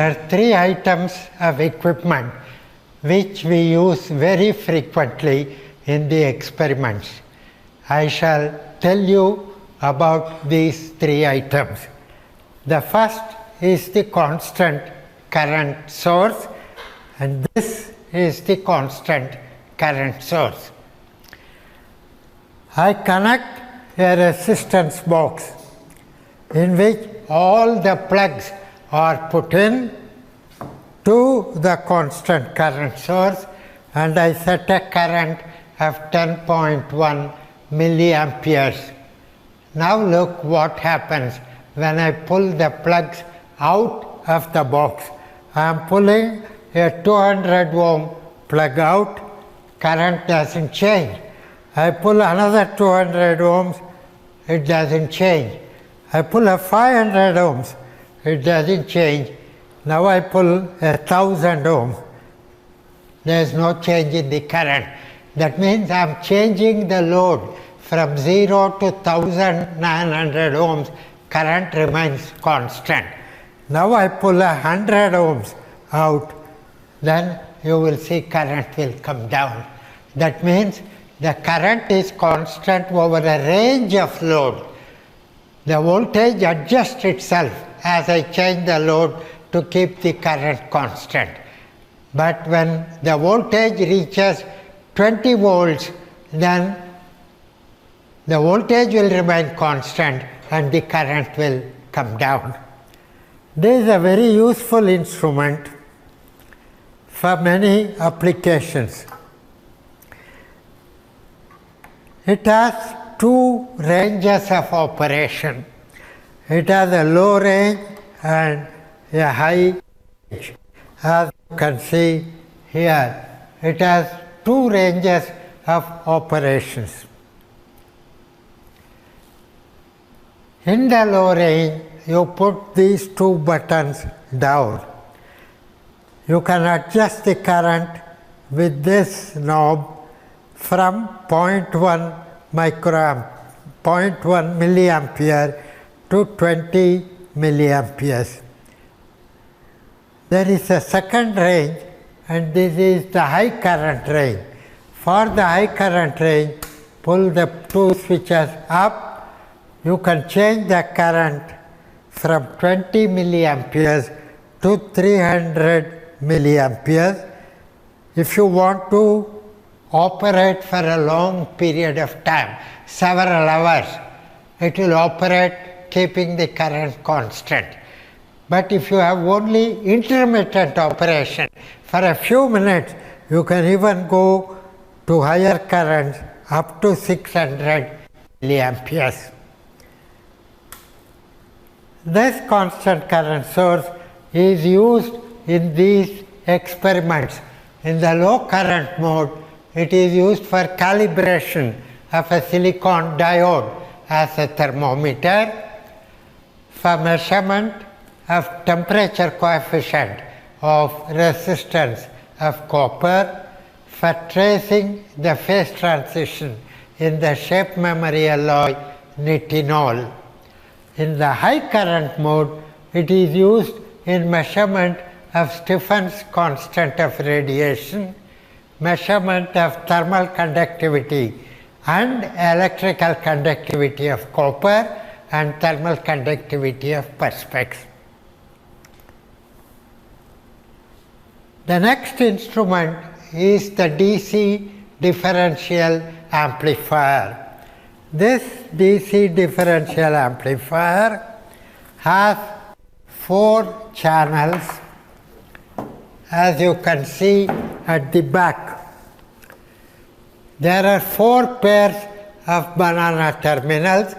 are three items of equipment which we use very frequently in the experiments. I shall tell you about these three items. The first is the constant current source, and this is the constant current source. I connect a resistance box in which all the plugs are put in to the constant current source, and I set a current of 10.1 milliamperes. Now look what happens when I pull the plugs out of the box. I am pulling a 200 ohm plug out, current doesn't change. I pull another 200 ohms, it doesn't change. I pull a 500 ohms, it doesn't change. Now I pull 1000 ohms, there is no change in the current. That means I am changing the load from 0 to 1900 ohms, current remains constant. Now I pull 100 ohms out, then you will see current will come down. That means the current is constant over a range of load. The voltage adjusts itself as I change the load to keep the current constant. But when the voltage reaches 20 volts, then the voltage will remain constant and the current will come down. This is a very useful instrument for many applications. It has two ranges of operation. It has a low range and a high range. As you can see here, it has two ranges of operations. In the low range, you put these two buttons down. You can adjust the current with this knob from 0.1 milliampere to 20 milliamperes. There is a second range, and this is the high current range. For the high current range, pull the two switches up. You can change the current from 20 milliamperes to 300 milliamperes. If you want to operate for a long period of time, several hours, it will operate keeping the current constant. But if you have only intermittent operation, for a few minutes, you can even go to higher currents up to 600 milliamperes. This constant current source is used in these experiments. In the low current mode, it is used for calibration of a silicon diode as a thermometer, for measurement of temperature coefficient of resistance of copper, for tracing the phase transition in the shape memory alloy nitinol. In the high current mode, it is used in measurement of Stephen's constant of radiation, measurement of thermal conductivity and electrical conductivity of copper, and thermal conductivity of perspex. The next instrument is the DC differential amplifier. This DC differential amplifier has 4 channels, as you can see at the back. There are 4 pairs of banana terminals.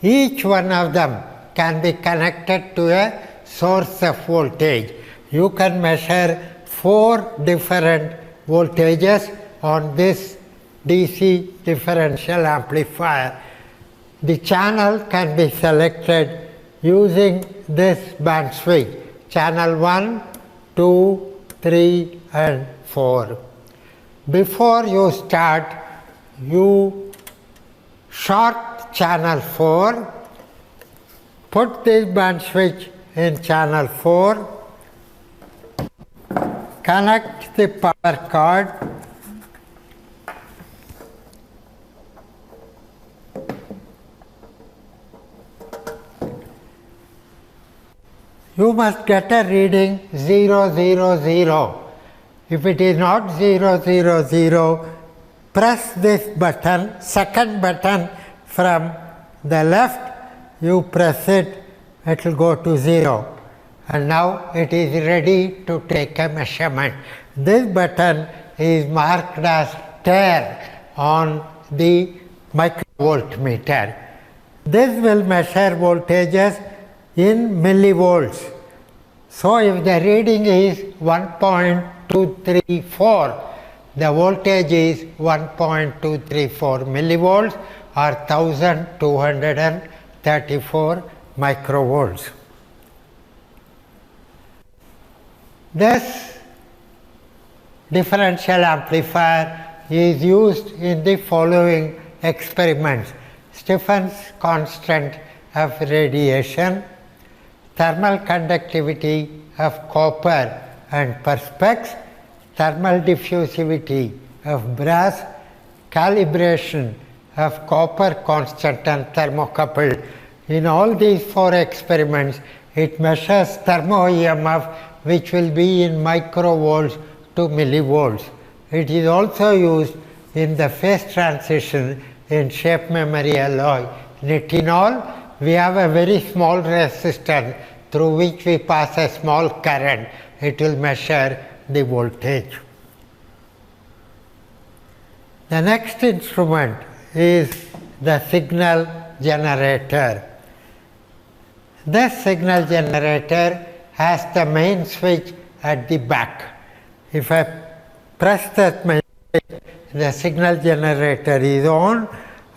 Each one of them can be connected to a source of voltage. You can measure 4 different voltages on this DC differential amplifier. The channel can be selected using this band switch, channel 1, 2, 3 and 4. Before you start, you short channel 4, put this band switch in channel 4, connect the power cord you must get a reading 0, 0, 0. If it is not 0, 0, 0, press this button, second button from the left, you press it, it will go to 0. And now it is ready to take a measurement. This button is marked as tear on the microvoltmeter. This will measure voltages in millivolts. So if the reading is 1.234, the voltage is 1.234 millivolts or 1234 microvolts. This differential amplifier is used in the following experiments: Stephen's constant of radiation, thermal conductivity of copper and perspex, thermal diffusivity of brass, calibration of copper constant and thermocouple. In all these four experiments, it measures thermo EMF, which will be in microvolts to millivolts. It is also used in the phase transition in shape memory alloy. Nitinol, we have a very small resistor through which we pass a small current. It will measure the voltage. The next instrument is the signal generator. This signal generator has the main switch at the back. If I press that main switch, the signal generator is on,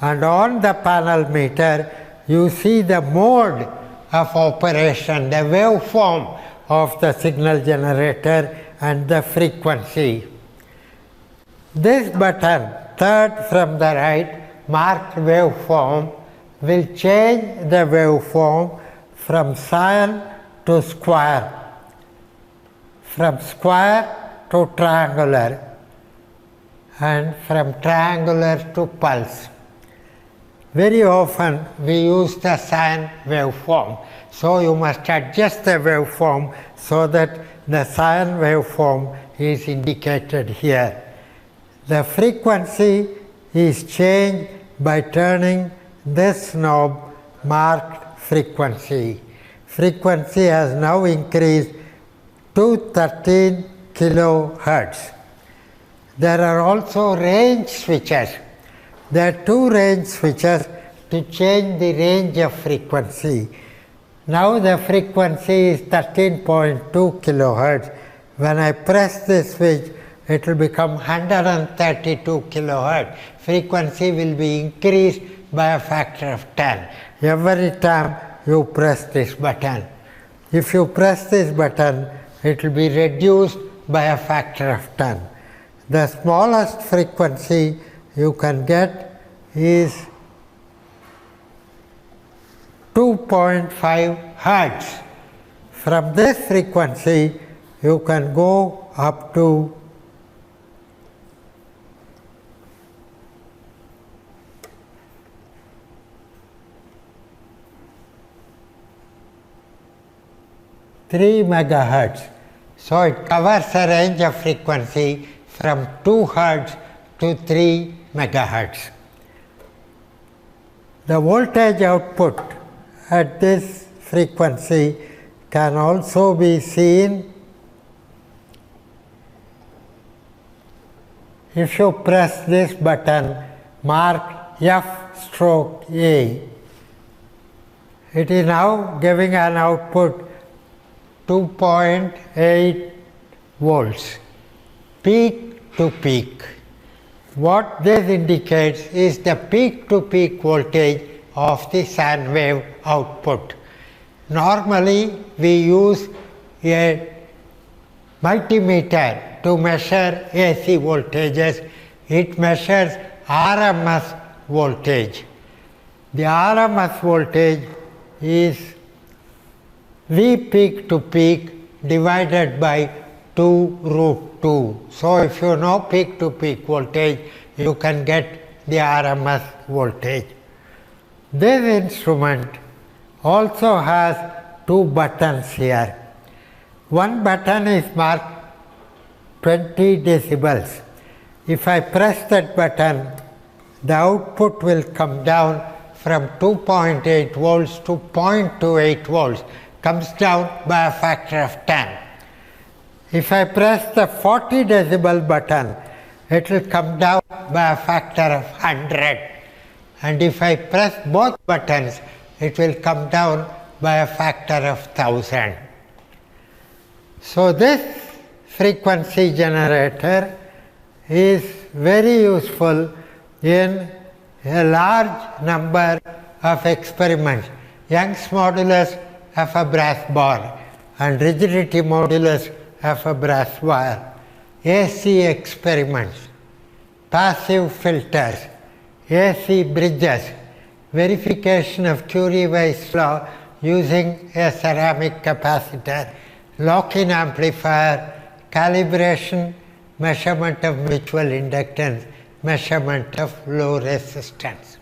and on the panel meter you see the mode of operation, the waveform of the signal generator and the frequency. This button, third from the right, marked waveform, will change the waveform from sine to square, from square to triangular, and from triangular to pulse. Very often we use the sine waveform, so you must adjust the waveform so that the sine waveform is indicated here. The frequency is changed by turning this knob marked frequency. Frequency has now increased to 13 kilohertz. There are also range switches. There are two range switches to change the range of frequency. Now the frequency is 13.2 kilohertz. When I press this switch, it will become 132 kilohertz. Frequency will be increased by a factor of 10 every time you press this button. If you press this button, it will be reduced by a factor of 10. The smallest frequency you can get is 2.5 hertz. From this frequency, you can go up to 3 megahertz. So it covers a range of frequency from 2 hertz to 3 megahertz. The voltage output at this frequency can also be seen if you press this button marked F/A. It is now giving an output 2.8 volts, peak to peak. What this indicates is the peak to peak voltage of the sine wave output. Normally we use a multimeter to measure AC voltages. It measures RMS voltage. The RMS voltage is V peak to peak divided by 2 root 2. So if you know peak to peak voltage, you can get the RMS voltage. This instrument also has 2 buttons here. One button is marked 20 decibels. If I press that button, the output will come down from 2.8 volts to 0.28 volts, comes down by a factor of 10. If I press the 40 decibel button, it will come down by a factor of 100. And if I press both buttons, it will come down by a factor of 1000. So this frequency generator is very useful in a large number of experiments. Young's modulus of a brass bar and rigidity modulus of a brass wire, AC experiments, passive filters, AC bridges, verification of Curie-Weiss law using a ceramic capacitor, lock-in amplifier, calibration, measurement of mutual inductance, measurement of low resistance.